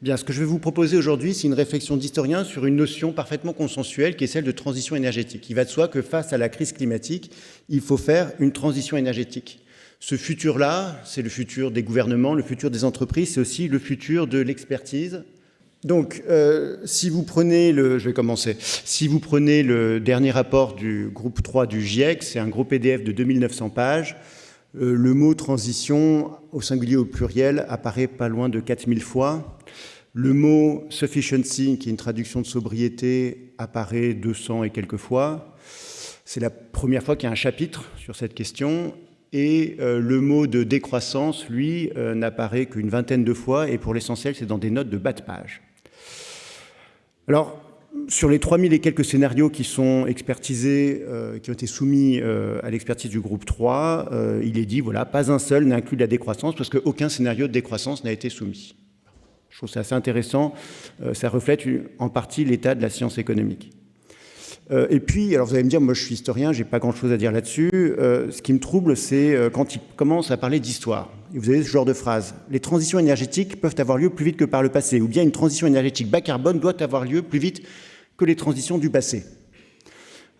Bien, ce que je vais vous proposer aujourd'hui, c'est une réflexion d'historien sur une notion parfaitement consensuelle qui est celle de transition énergétique. Il va de soi que face à la crise climatique, il faut faire une transition énergétique. Ce futur-là, c'est le futur des gouvernements, le futur des entreprises, c'est aussi le futur de l'expertise. Donc, si vous prenez le dernier rapport du groupe 3 du GIEC, c'est un gros PDF de 2900 pages, le mot transition, au singulier ou au pluriel, apparaît pas loin de 4000 fois. Le mot sufficiency, qui est une traduction de sobriété, apparaît 200 et quelques fois. C'est la première fois qu'il y a un chapitre sur cette question. Et le mot de décroissance, lui, n'apparaît qu'une vingtaine de fois. Et pour l'essentiel, c'est dans des notes de bas de page. Alors, sur les 3000 et quelques scénarios qui sont expertisés, qui ont été soumis à l'expertise du groupe 3, il est dit, voilà, pas un seul n'inclut la décroissance parce qu'aucun scénario de décroissance n'a été soumis. Je trouve ça assez intéressant. Ça reflète en partie l'état de la science économique. Et puis, alors vous allez me dire, moi je suis historien, j'ai pas grand-chose à dire là-dessus. Ce qui me trouble, c'est quand il commence à parler d'histoire. Et vous avez ce genre de phrase. Les transitions énergétiques peuvent avoir lieu plus vite que par le passé. Ou bien une transition énergétique bas carbone doit avoir lieu plus vite que les transitions du passé.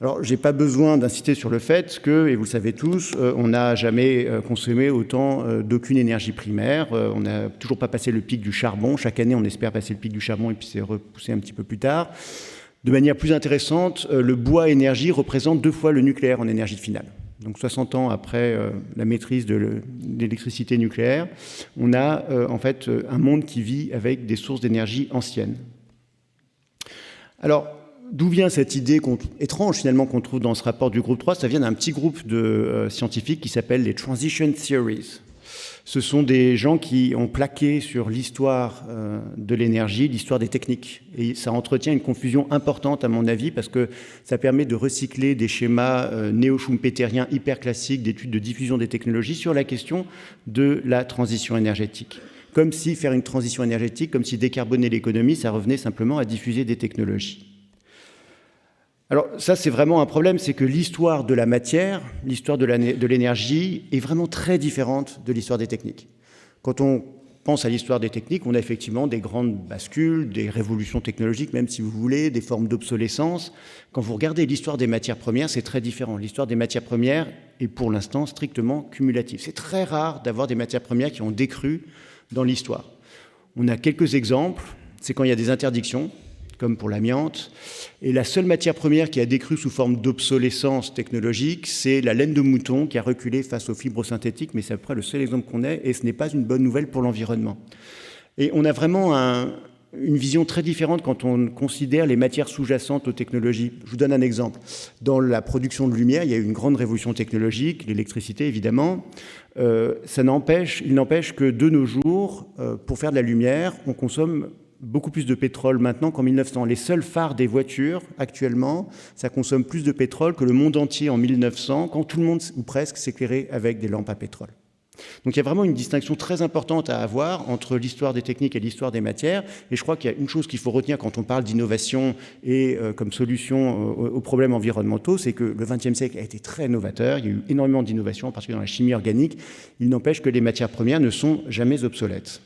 Alors, je n'ai pas besoin d'insister sur le fait que, et vous le savez tous, on n'a jamais consommé autant d'aucune énergie primaire. On n'a toujours pas passé le pic du charbon. Chaque année, on espère passer le pic du charbon et puis c'est repoussé un petit peu plus tard. De manière plus intéressante, le bois énergie représente 2 fois le nucléaire en énergie finale. Donc 60 ans après la maîtrise de l'électricité nucléaire, on a en fait un monde qui vit avec des sources d'énergie anciennes. Alors, d'où vient cette idée étrange finalement qu'on trouve dans ce rapport du groupe 3? Ça vient d'un petit groupe de scientifiques qui s'appelle les Transition Theories. Ce sont des gens qui ont plaqué sur l'histoire de l'énergie, l'histoire des techniques. Et ça entretient une confusion importante à mon avis parce que ça permet de recycler des schémas néo-schumpeteriens hyper classiques d'études de diffusion des technologies sur la question de la transition énergétique. Comme si faire une transition énergétique, comme si décarboner l'économie, ça revenait simplement à diffuser des technologies. Alors ça, c'est vraiment un problème, c'est que l'histoire de la matière, l'histoire de l'énergie est vraiment très différente de l'histoire des techniques. Quand on pense à l'histoire des techniques, on a effectivement des grandes bascules, des révolutions technologiques, même si vous voulez, des formes d'obsolescence. Quand vous regardez l'histoire des matières premières, c'est très différent. L'histoire des matières premières est pour l'instant strictement cumulative. C'est très rare d'avoir des matières premières qui ont décru dans l'histoire. On a quelques exemples, c'est quand il y a des interdictions, comme pour l'amiante. Et la seule matière première qui a décru sous forme d'obsolescence technologique, c'est la laine de mouton qui a reculé face aux fibres synthétiques, mais c'est à peu près le seul exemple qu'on ait, et ce n'est pas une bonne nouvelle pour l'environnement. Et on a vraiment une vision très différente quand on considère les matières sous-jacentes aux technologies. Je vous donne un exemple. Dans la production de lumière, il y a eu une grande révolution technologique, l'électricité évidemment. Il n'empêche que de nos jours, pour faire de la lumière, on consomme beaucoup plus de pétrole maintenant qu'en 1900. Les seuls phares des voitures, actuellement, ça consomme plus de pétrole que le monde entier en 1900, quand tout le monde, ou presque, s'éclairait avec des lampes à pétrole. Donc il y a vraiment une distinction très importante à avoir entre l'histoire des techniques et l'histoire des matières. Et je crois qu'il y a une chose qu'il faut retenir quand on parle d'innovation et comme solution aux problèmes environnementaux, c'est que le XXe siècle a été très novateur. Il y a eu énormément d'innovations, parce que dans la chimie organique, il n'empêche que les matières premières ne sont jamais obsolètes.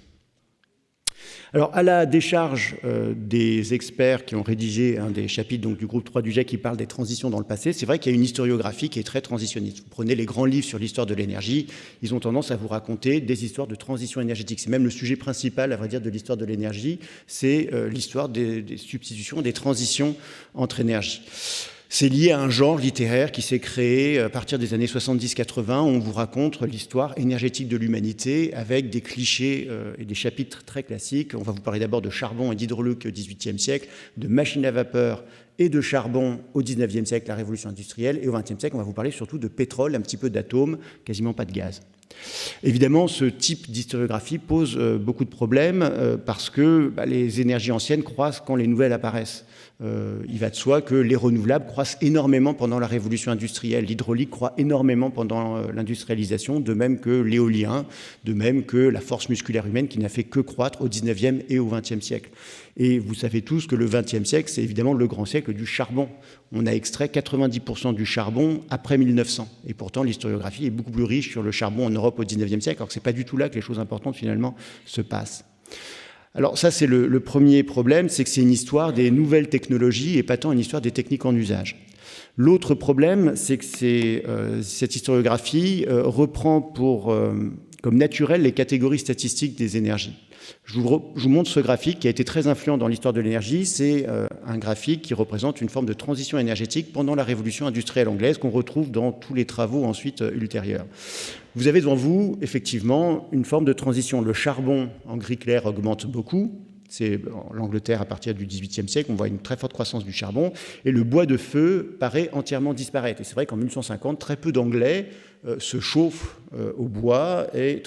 Alors, à la décharge des experts qui ont rédigé un des chapitres donc, du groupe 3 du GIEC qui parle des transitions dans le passé, c'est vrai qu'il y a une historiographie qui est très transitionniste. Vous prenez les grands livres sur l'histoire de l'énergie, ils ont tendance à vous raconter des histoires de transition énergétique. C'est même le sujet principal, à vrai dire, de l'histoire de l'énergie, c'est l'histoire des substitutions, des transitions entre énergies. C'est lié à un genre littéraire qui s'est créé à partir des années 70-80, où on vous raconte l'histoire énergétique de l'humanité avec des clichés et des chapitres très classiques. On va vous parler d'abord de charbon et d'hydraulique au XVIIIe siècle, de machines à vapeur et de charbon au XIXe siècle, la révolution industrielle, et au XXe siècle, on va vous parler surtout de pétrole, un petit peu d'atomes, quasiment pas de gaz. Évidemment, ce type d'historiographie pose beaucoup de problèmes parce que les énergies anciennes croissent quand les nouvelles apparaissent. Il va de soi que les renouvelables croissent énormément pendant la révolution industrielle. L'hydraulique croît énormément pendant l'industrialisation, de même que l'éolien, de même que la force musculaire humaine qui n'a fait que croître au XIXe et au XXe siècle. Et vous savez tous que le XXe siècle, c'est évidemment le grand siècle du charbon. On a extrait 90% du charbon après 1900. Et pourtant, l'historiographie est beaucoup plus riche sur le charbon en Europe au XIXe siècle, alors que ce n'est pas du tout là que les choses importantes, finalement, se passent. Alors ça, c'est le premier problème, c'est que c'est une histoire des nouvelles technologies et pas tant une histoire des techniques en usage. L'autre problème, c'est que cette historiographie reprend comme naturel les catégories statistiques des énergies. Je vous montre ce graphique qui a été très influent dans l'histoire de l'énergie. C'est un graphique qui représente une forme de transition énergétique pendant la révolution industrielle anglaise qu'on retrouve dans tous les travaux ensuite ultérieurs. Vous avez devant vous, effectivement, une forme de transition. Le charbon, en gris clair, augmente beaucoup. C'est l'Angleterre à partir du XVIIIe siècle, on voit une très forte croissance du charbon, et le bois de feu paraît entièrement disparaître. Et c'est vrai qu'en 1850, très peu d'Anglais se chauffent au bois, et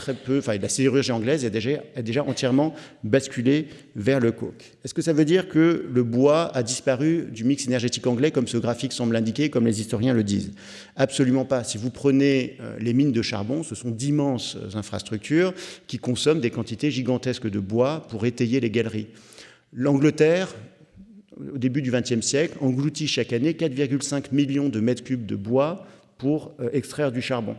la sidérurgie anglaise a déjà entièrement basculé vers le coke. Est-ce que ça veut dire que le bois a disparu du mix énergétique anglais, comme ce graphique semble l'indiquer, comme les historiens le disent? Absolument pas. Si vous prenez les mines de charbon, ce sont d'immenses infrastructures qui consomment des quantités gigantesques de bois pour étayer les galeries. L'Angleterre, au début du XXe siècle, engloutit chaque année 4,5 millions de mètres cubes de bois pour extraire du charbon.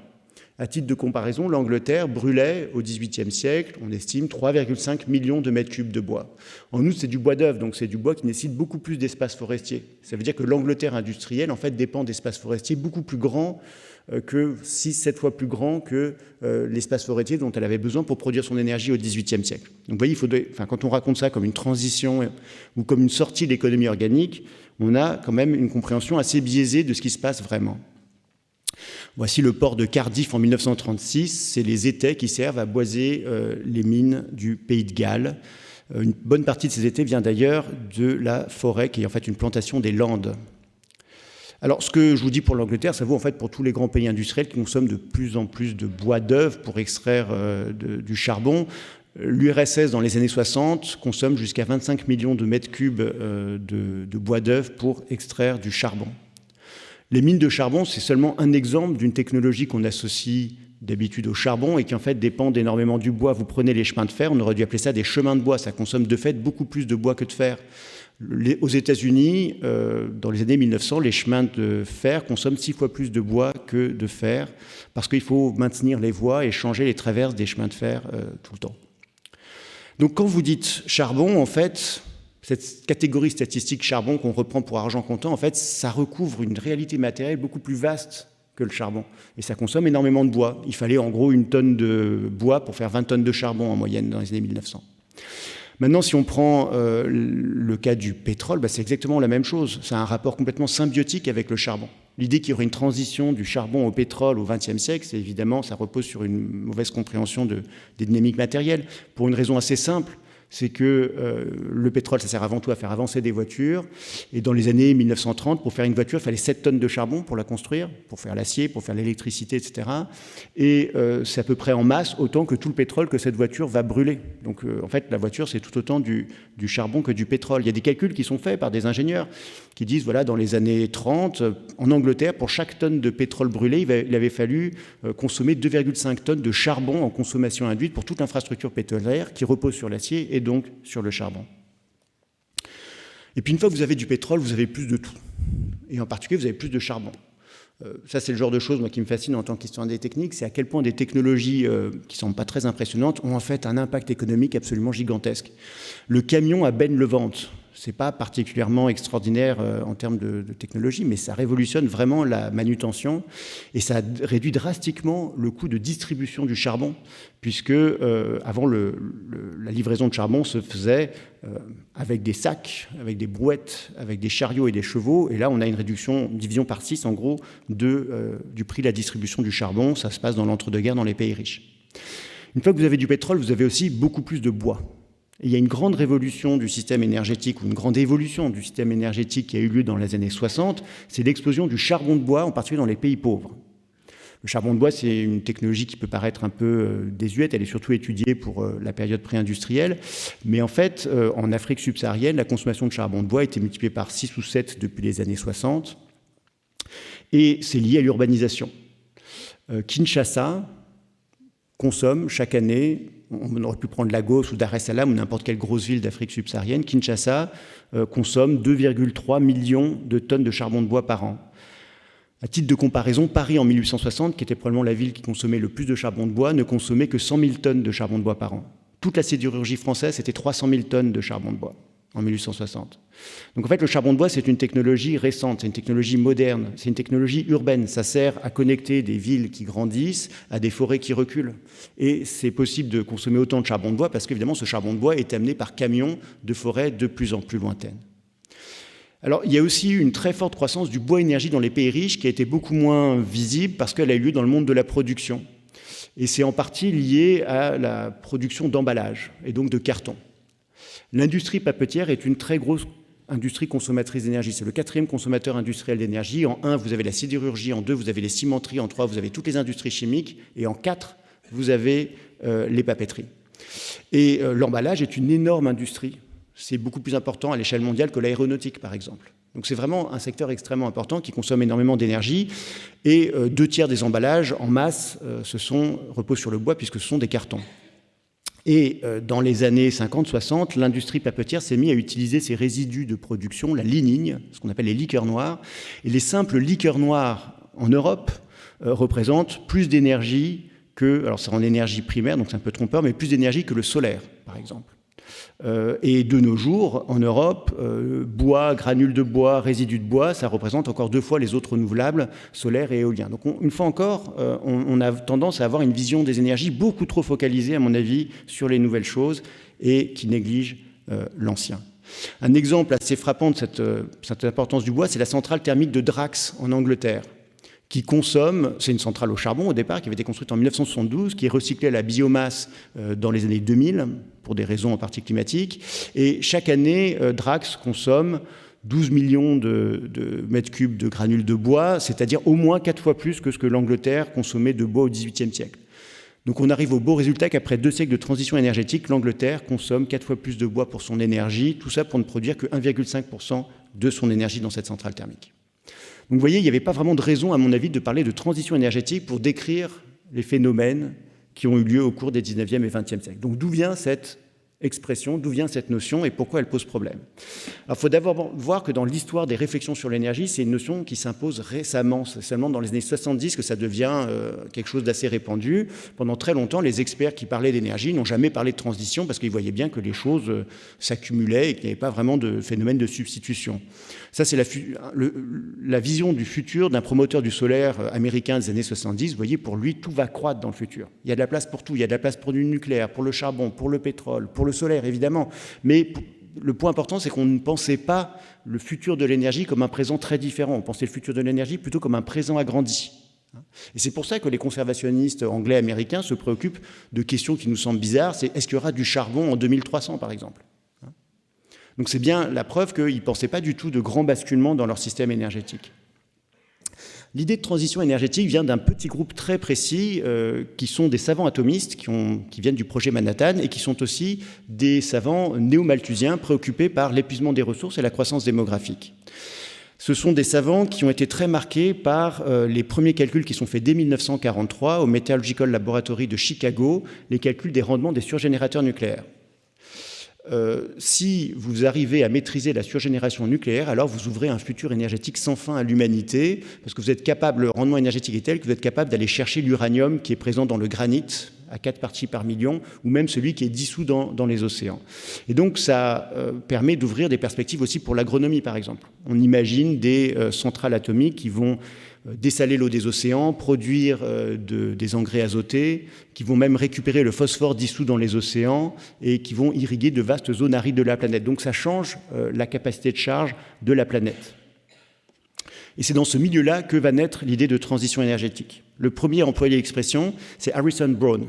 À titre de comparaison, l'Angleterre brûlait au XVIIIe siècle, on estime, 3,5 millions de mètres cubes de bois. En outre, c'est du bois d'œuvre, donc c'est du bois qui nécessite beaucoup plus d'espace forestier. Ça veut dire que l'Angleterre industrielle, en fait, dépend d'espaces forestiers beaucoup plus grands que 6-7 fois plus grands que l'espace forestier dont elle avait besoin pour produire son énergie au XVIIIe siècle. Donc vous voyez, quand on raconte ça comme une transition ou comme une sortie de l'économie organique, on a quand même une compréhension assez biaisée de ce qui se passe vraiment. Voici le port de Cardiff en 1936, c'est les étais qui servent à boiser les mines du Pays de Galles. Une bonne partie de ces étais vient d'ailleurs de la forêt qui est en fait une plantation des Landes. Alors, ce que je vous dis pour l'Angleterre, ça vaut en fait pour tous les grands pays industriels qui consomment de plus en plus de bois d'œuvre pour extraire du charbon. L'URSS, dans les années 60, consomme jusqu'à 25 millions de mètres cubes de bois d'œuvre pour extraire du charbon. Les mines de charbon, c'est seulement un exemple d'une technologie qu'on associe d'habitude au charbon et qui en fait dépend énormément du bois. Vous prenez les chemins de fer, on aurait dû appeler ça des chemins de bois. Ça consomme de fait beaucoup plus de bois que de fer. Aux États-Unis, dans les années 1900, les chemins de fer consomment 6 fois plus de bois que de fer parce qu'il faut maintenir les voies et changer les traverses des chemins de fer tout le temps. Donc quand vous dites charbon, en fait, cette catégorie statistique charbon qu'on reprend pour argent comptant, en fait, ça recouvre une réalité matérielle beaucoup plus vaste que le charbon. Et ça consomme énormément de bois. Il fallait en gros 1 tonne de bois pour faire 20 tonnes de charbon en moyenne dans les années 1900. Maintenant, si on prend le cas du pétrole, c'est exactement la même chose. C'est un rapport complètement symbiotique avec le charbon. L'idée qu'il y aurait une transition du charbon au pétrole au XXe siècle, c'est évidemment, ça repose sur une mauvaise compréhension des dynamiques matérielles, pour une raison assez simple. C'est que le pétrole, ça sert avant tout à faire avancer des voitures. Et dans les années 1930, pour faire une voiture, il fallait 7 tonnes de charbon pour la construire, pour faire l'acier, pour faire l'électricité, etc. Et c'est à peu près en masse autant que tout le pétrole que cette voiture va brûler. Donc en fait, la voiture, c'est tout autant du charbon que du pétrole. Il y a des calculs qui sont faits par des ingénieurs qui disent, voilà, dans les années 30, en Angleterre, pour chaque tonne de pétrole brûlé, il avait fallu consommer 2,5 tonnes de charbon en consommation induite pour toute l'infrastructure pétrolière qui repose sur l'acier et donc sur le charbon. Et puis une fois que vous avez du pétrole, vous avez plus de tout. Et en particulier, vous avez plus de charbon. Ça, c'est le genre de choses moi, qui me fascine en tant qu'historien des techniques, c'est à quel point des technologies qui ne sont pas très impressionnantes ont en fait un impact économique absolument gigantesque. Le camion à benne-levante, ce n'est pas particulièrement extraordinaire en termes de technologie, mais ça révolutionne vraiment la manutention et ça réduit drastiquement le coût de distribution du charbon, puisque avant, la livraison de charbon se faisait avec des sacs, avec des brouettes, avec des chariots et des chevaux, et là on a une division par 6 en gros du prix de la distribution du charbon. Ça se passe dans l'entre-deux-guerres dans les pays riches. Une fois que vous avez du pétrole, vous avez aussi beaucoup plus de bois. Et il y a une grande révolution du système énergétique, ou une grande évolution du système énergétique qui a eu lieu dans les années 60, c'est l'explosion du charbon de bois, en particulier dans les pays pauvres. Le charbon de bois, c'est une technologie qui peut paraître un peu désuète, elle est surtout étudiée pour la période pré-industrielle, mais en fait, en Afrique subsaharienne, la consommation de charbon de bois a été multipliée par 6 ou 7 depuis les années 60, et c'est lié à l'urbanisation. Kinshasa consomme chaque année, on aurait pu prendre Lagos ou Dar es Salaam ou n'importe quelle grosse ville d'Afrique subsaharienne, Kinshasa consomme 2,3 millions de tonnes de charbon de bois par an. À titre de comparaison, Paris en 1860, qui était probablement la ville qui consommait le plus de charbon de bois, ne consommait que 100 000 tonnes de charbon de bois par an. Toute la sidérurgie française, c'était 300 000 tonnes de charbon de bois en 1860. Donc en fait, le charbon de bois, c'est une technologie récente, c'est une technologie moderne, c'est une technologie urbaine. Ça sert à connecter des villes qui grandissent à des forêts qui reculent. Et c'est possible de consommer autant de charbon de bois parce qu'évidemment, ce charbon de bois est amené par camions de forêts de plus en plus lointaines. Alors, il y a aussi une très forte croissance du bois-énergie dans les pays riches qui a été beaucoup moins visible parce qu'elle a eu lieu dans le monde de la production. Et c'est en partie lié à la production d'emballage et donc de carton. L'industrie papetière est une très grosse industrie consommatrice d'énergie. C'est le 4e consommateur industriel d'énergie. En 1, vous avez la sidérurgie. En 2, vous avez les cimenteries. En 3, vous avez toutes les industries chimiques. Et en 4, vous avez les papeteries. Et l'emballage est une énorme industrie. C'est beaucoup plus important à l'échelle mondiale que l'aéronautique, par exemple. Donc c'est vraiment un secteur extrêmement important qui consomme énormément d'énergie. Et 2 tiers des emballages en masse reposent sur le bois puisque ce sont des cartons. Et dans les années 50-60, l'industrie papetière s'est mise à utiliser ces résidus de production, la lignine, ce qu'on appelle les liqueurs noires. Et les simples liqueurs noires en Europe représentent plus d'énergie que, alors c'est en énergie primaire, donc c'est un peu trompeur, mais plus d'énergie que le solaire, par exemple. Et de nos jours, en Europe, bois, granules de bois, résidus de bois, ça représente encore 2 fois les autres renouvelables, solaires et éoliens. Donc une fois encore, on a tendance à avoir une vision des énergies beaucoup trop focalisée, à mon avis, sur les nouvelles choses et qui néglige l'ancien. Un exemple assez frappant de cette importance du bois, c'est la centrale thermique de Drax en Angleterre, qui consomme, c'est une centrale au charbon au départ, qui avait été construite en 1972, qui est recyclée à la biomasse dans les années 2000, pour des raisons en partie climatiques. Et chaque année, Drax consomme 12 millions de mètres cubes de granules de bois, c'est-à-dire au moins 4 fois plus que ce que l'Angleterre consommait de bois au XVIIIe siècle. Donc on arrive au beau résultat qu'après 2 siècles de transition énergétique, l'Angleterre consomme 4 fois plus de bois pour son énergie, tout ça pour ne produire que 1,5% de son énergie dans cette centrale thermique. Donc vous voyez, il n'y avait pas vraiment de raison, à mon avis, de parler de transition énergétique pour décrire les phénomènes qui ont eu lieu au cours des 19e et 20e siècles. Donc d'où vient cette expression, d'où vient cette notion et pourquoi elle pose problème? Alors il faut d'abord voir que dans l'histoire des réflexions sur l'énergie, c'est une notion qui s'impose récemment. C'est seulement dans les années 70 que ça devient quelque chose d'assez répandu. Pendant très longtemps, les experts qui parlaient d'énergie n'ont jamais parlé de transition parce qu'ils voyaient bien que les choses s'accumulaient et qu'il n'y avait pas vraiment de phénomène de substitution. Ça, c'est la vision du futur d'un promoteur du solaire américain des années 70. Vous voyez, pour lui, tout va croître dans le futur. Il y a de la place pour tout. Il y a de la place pour du nucléaire, pour le charbon, pour le pétrole, pour le solaire, évidemment. Mais le point important, c'est qu'on ne pensait pas le futur de l'énergie comme un présent très différent. On pensait le futur de l'énergie plutôt comme un présent agrandi. Et c'est pour ça que les conservationnistes anglais et américains se préoccupent de questions qui nous semblent bizarres. C'est est-ce qu'il y aura du charbon en 2300, par exemple? Donc c'est bien la preuve qu'ils ne pensaient pas du tout de grands basculements dans leur système énergétique. L'idée de transition énergétique vient d'un petit groupe très précis qui sont des savants atomistes qui viennent du projet Manhattan et qui sont aussi des savants néo-malthusiens préoccupés par l'épuisement des ressources et la croissance démographique. Ce sont des savants qui ont été très marqués par les premiers calculs qui sont faits dès 1943 au Metallurgical Laboratory de Chicago, les calculs des rendements des surgénérateurs nucléaires. Si vous arrivez à maîtriser la surgénération nucléaire, alors vous ouvrez un futur énergétique sans fin à l'humanité, parce que vous êtes capable, le rendement énergétique est tel que vous êtes capable d'aller chercher l'uranium qui est présent dans le granit, à 4 parties par million, ou même celui qui est dissous dans les océans. Et donc ça permet d'ouvrir des perspectives aussi pour l'agronomie, par exemple. On imagine des centrales atomiques qui vont dessaler l'eau des océans, produire des engrais azotés, qui vont même récupérer le phosphore dissous dans les océans et qui vont irriguer de vastes zones arides de la planète. Donc ça change la capacité de charge de la planète. Et c'est dans ce milieu-là que va naître l'idée de transition énergétique. Le premier à employer l'expression, c'est Harrison Brown,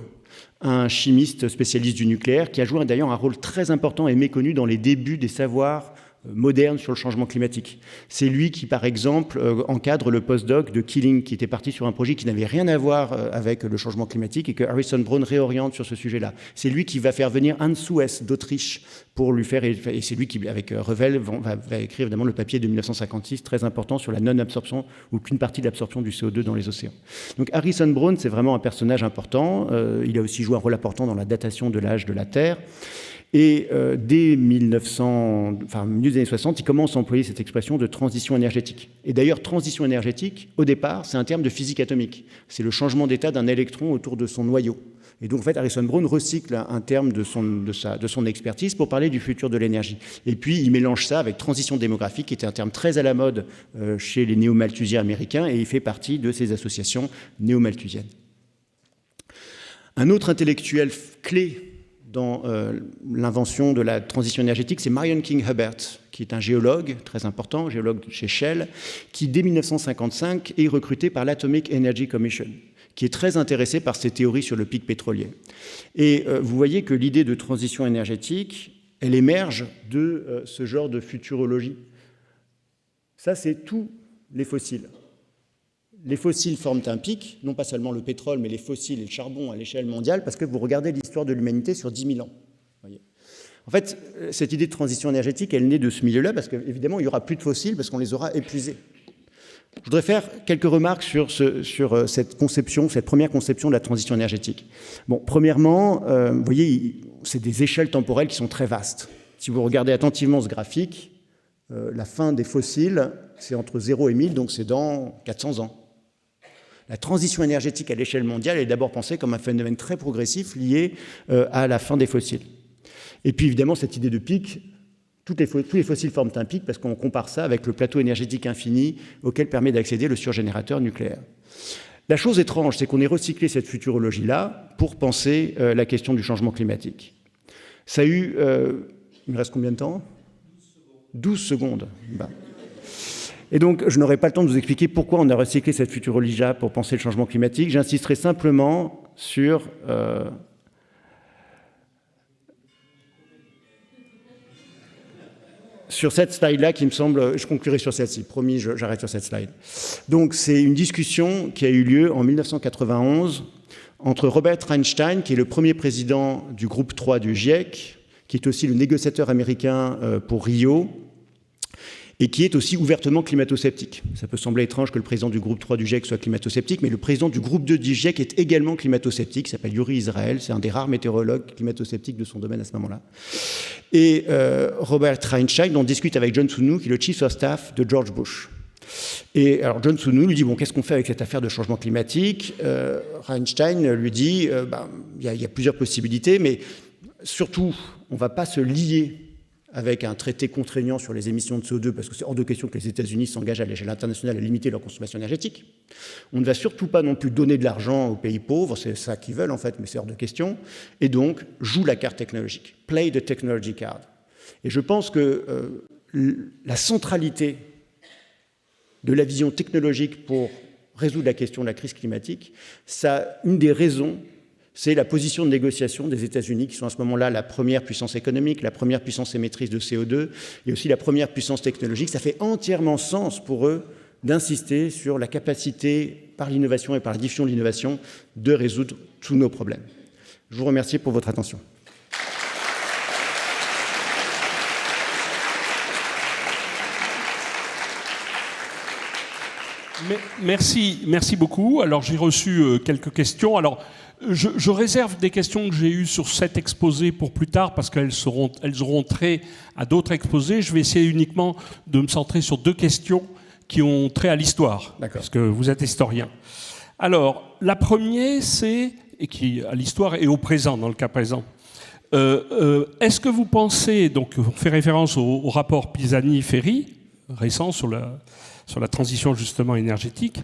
un chimiste spécialiste du nucléaire qui a joué d'ailleurs un rôle très important et méconnu dans les débuts des savoirs moderne sur le changement climatique. C'est lui qui, par exemple, encadre le postdoc de Keeling, qui était parti sur un projet qui n'avait rien à voir avec le changement climatique et que Harrison Brown réoriente sur ce sujet-là. C'est lui qui va faire venir Hans Suess d'Autriche pour lui faire... Et c'est lui qui, avec Revel, va écrire évidemment le papier de 1956, très important, sur la non-absorption ou qu'une partie de l'absorption du CO2 dans les océans. Donc Harrison Brown, c'est vraiment un personnage important. Il a aussi joué un rôle important dans la datation de l'âge de la Terre. Et dès 1900, enfin, milieu des années 60, il commence à employer cette expression de transition énergétique. Et d'ailleurs, transition énergétique, au départ, c'est un terme de physique atomique. C'est le changement d'état d'un électron autour de son noyau. Et donc, en fait, Harrison Brown recycle un terme de son expertise pour parler du futur de l'énergie. Et puis, il mélange ça avec transition démographique, qui était un terme très à la mode chez les néo-malthusiens américains, et il fait partie de ces associations néo-malthusiennes. Un autre intellectuel clé dans l'invention de la transition énergétique, c'est Marion King Hubbert, qui est un géologue très important, géologue chez Shell, qui, dès 1955, est recruté par l'Atomic Energy Commission, qui est très intéressé par ces théories sur le pic pétrolier. Et vous voyez que l'idée de transition énergétique, elle émerge de ce genre de futurologie. Ça, c'est tous les fossiles. Les fossiles forment un pic, non pas seulement le pétrole, mais les fossiles et le charbon à l'échelle mondiale, parce que vous regardez l'histoire de l'humanité sur 10 000 ans. Voyez. En fait, cette idée de transition énergétique, elle naît de ce milieu-là, parce qu'évidemment, il n'y aura plus de fossiles, parce qu'on les aura épuisés. Je voudrais faire quelques remarques sur cette conception, cette première conception de la transition énergétique. Bon, premièrement, vous voyez, c'est des échelles temporelles qui sont très vastes. Si vous regardez attentivement ce graphique, la fin des fossiles, c'est entre 0 et 1000, donc c'est dans 400 ans. La transition énergétique à l'échelle mondiale est d'abord pensée comme un phénomène très progressif lié à la fin des fossiles. Et puis évidemment, cette idée de pic, tous les fossiles forment un pic parce qu'on compare ça avec le plateau énergétique infini auquel permet d'accéder le surgénérateur nucléaire. La chose étrange, c'est qu'on ait recyclé cette futurologie-là pour penser la question du changement climatique. Ça a eu... il me reste combien de temps ? 12 secondes. Bah. Et donc, je n'aurai pas le temps de vous expliquer pourquoi on a recyclé cette futurologie-là pour penser le changement climatique. J'insisterai simplement sur cette slide-là qui me semble... Je conclurai sur celle-ci. Promis, j'arrête sur cette slide. Donc, c'est une discussion qui a eu lieu en 1991 entre Robert Einstein, qui est le premier président du groupe 3 du GIEC, qui est aussi le négociateur américain pour Rio, et qui est aussi ouvertement climato-sceptique. Ça peut sembler étrange que le président du groupe 3 du GIEC soit climato-sceptique, mais le président du groupe 2 du GIEC est également climato-sceptique, il s'appelle Yuri Israel, c'est un des rares météorologues climato-sceptiques de son domaine à ce moment-là. Et Robert Einstein en discute avec John Sununu, qui est le chief of staff de George Bush. Et alors John Sununu lui dit, bon, qu'est-ce qu'on fait avec cette affaire de changement climatique ? Einstein lui dit, il y a plusieurs possibilités, mais surtout, on ne va pas se lier avec un traité contraignant sur les émissions de CO2, parce que c'est hors de question que les États-Unis s'engagent à l'échelle internationale à limiter leur consommation énergétique. On ne va surtout pas non plus donner de l'argent aux pays pauvres, c'est ça qu'ils veulent en fait, mais c'est hors de question. Et donc, joue la carte technologique. Play the technology card. Et je pense que la centralité de la vision technologique pour résoudre la question de la crise climatique, ça, une des raisons, c'est la position de négociation des États-Unis, qui sont à ce moment-là la première puissance économique, la première puissance émettrice de CO2, et aussi la première puissance technologique. Ça fait entièrement sens pour eux d'insister sur la capacité, par l'innovation et par la diffusion de l'innovation, de résoudre tous nos problèmes. Je vous remercie pour votre attention. Merci beaucoup. Alors, j'ai reçu quelques questions. Alors, je réserve des questions que j'ai eues sur cet exposé pour plus tard parce qu'elles auront trait à d'autres exposés. Je vais essayer uniquement de me centrer sur deux questions qui ont trait à l'histoire, parce que vous êtes historien. Alors, la première, c'est, et qui à l'histoire et au présent, dans le cas présent. Est-ce que vous pensez, donc on fait référence au rapport Pisani-Ferry, récent sur la transition justement énergétique,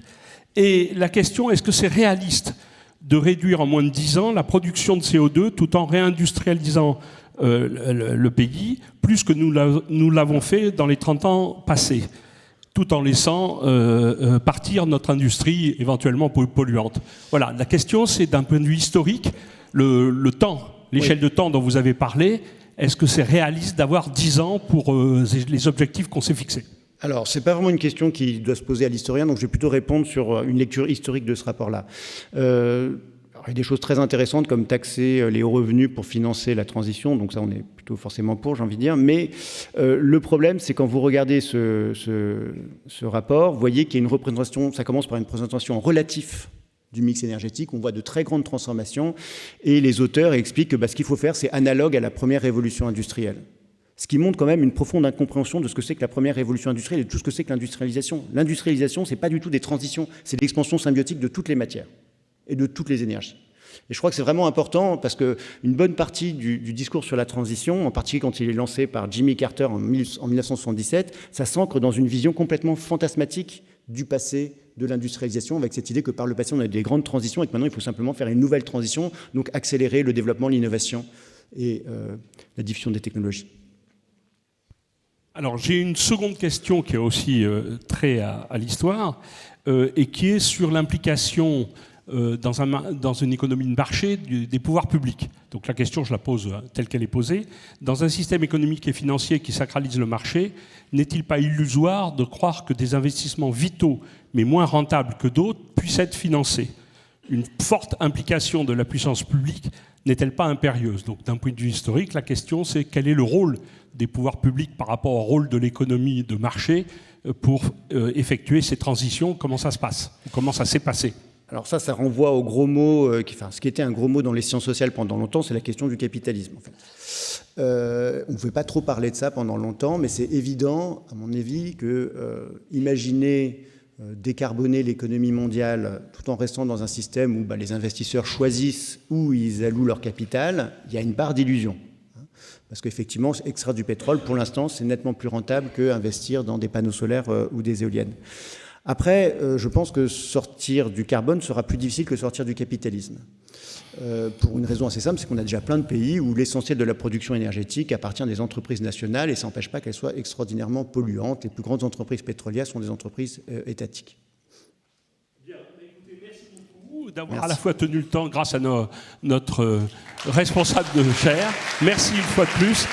et la question, est-ce que c'est réaliste de réduire en moins de 10 ans la production de CO2 tout en réindustrialisant le pays, plus que nous l'avons fait dans les 30 ans passés, tout en laissant partir notre industrie éventuellement polluante. Voilà, la question c'est d'un point de vue historique, le temps, l'échelle de temps dont vous avez parlé, est-ce que c'est réaliste d'avoir 10 ans pour les objectifs qu'on s'est fixés ? Alors, ce n'est pas vraiment une question qui doit se poser à l'historien, donc je vais plutôt répondre sur une lecture historique de ce rapport-là. Il y a des choses très intéressantes comme taxer les hauts revenus pour financer la transition, donc ça on est plutôt forcément pour, j'ai envie de dire, mais le problème c'est quand vous regardez ce rapport, vous voyez qu'il y a une représentation, ça commence par une présentation en relatif du mix énergétique. On voit de très grandes transformations et les auteurs expliquent que ce qu'il faut faire, c'est analogue à la première révolution industrielle. Ce qui montre quand même une profonde incompréhension de ce que c'est que la première révolution industrielle et de tout ce que c'est que l'industrialisation. L'industrialisation, ce n'est pas du tout des transitions, c'est l'expansion symbiotique de toutes les matières et de toutes les énergies. Et je crois que c'est vraiment important parce qu'une bonne partie du discours sur la transition, en particulier quand il est lancé par Jimmy Carter en 1977, ça s'ancre dans une vision complètement fantasmatique du passé de l'industrialisation, avec cette idée que par le passé on a eu des grandes transitions et que maintenant il faut simplement faire une nouvelle transition, donc accélérer le développement, l'innovation et la diffusion des technologies. Alors j'ai une seconde question qui est aussi trait à l'histoire et qui est sur l'implication dans une économie de marché des pouvoirs publics. Donc la question, je la pose telle qu'elle est posée. Dans un système économique et financier qui sacralise le marché, n'est-il pas illusoire de croire que des investissements vitaux, mais moins rentables que d'autres, puissent être financés ? Une forte implication de la puissance publique n'est-elle pas impérieuse ? Donc d'un point de vue historique, la question c'est quel est le rôle des pouvoirs publics par rapport au rôle de l'économie de marché pour effectuer ces transitions ? Comment ça se passe ? Comment ça s'est passé ? Alors ça renvoie au gros mot, ce qui était un gros mot dans les sciences sociales pendant longtemps, c'est la question du capitalisme. En fait. On ne pouvait pas trop parler de ça pendant longtemps, mais c'est évident, à mon avis, que imaginer décarboner l'économie mondiale tout en restant dans un système où les investisseurs choisissent où ils allouent leur capital, il y a une part d'illusion. Parce qu'effectivement, extraire du pétrole, pour l'instant, c'est nettement plus rentable qu'investir dans des panneaux solaires ou des éoliennes. Après, je pense que sortir du carbone sera plus difficile que sortir du capitalisme. Pour une raison assez simple, c'est qu'on a déjà plein de pays où l'essentiel de la production énergétique appartient à des entreprises nationales et ça n'empêche pas qu'elles soient extraordinairement polluantes. Les plus grandes entreprises pétrolières sont des entreprises étatiques. Bien, écoutez, merci beaucoup d'avoir à la fois tenu le temps grâce à notre responsable de chaire. Merci une fois de plus.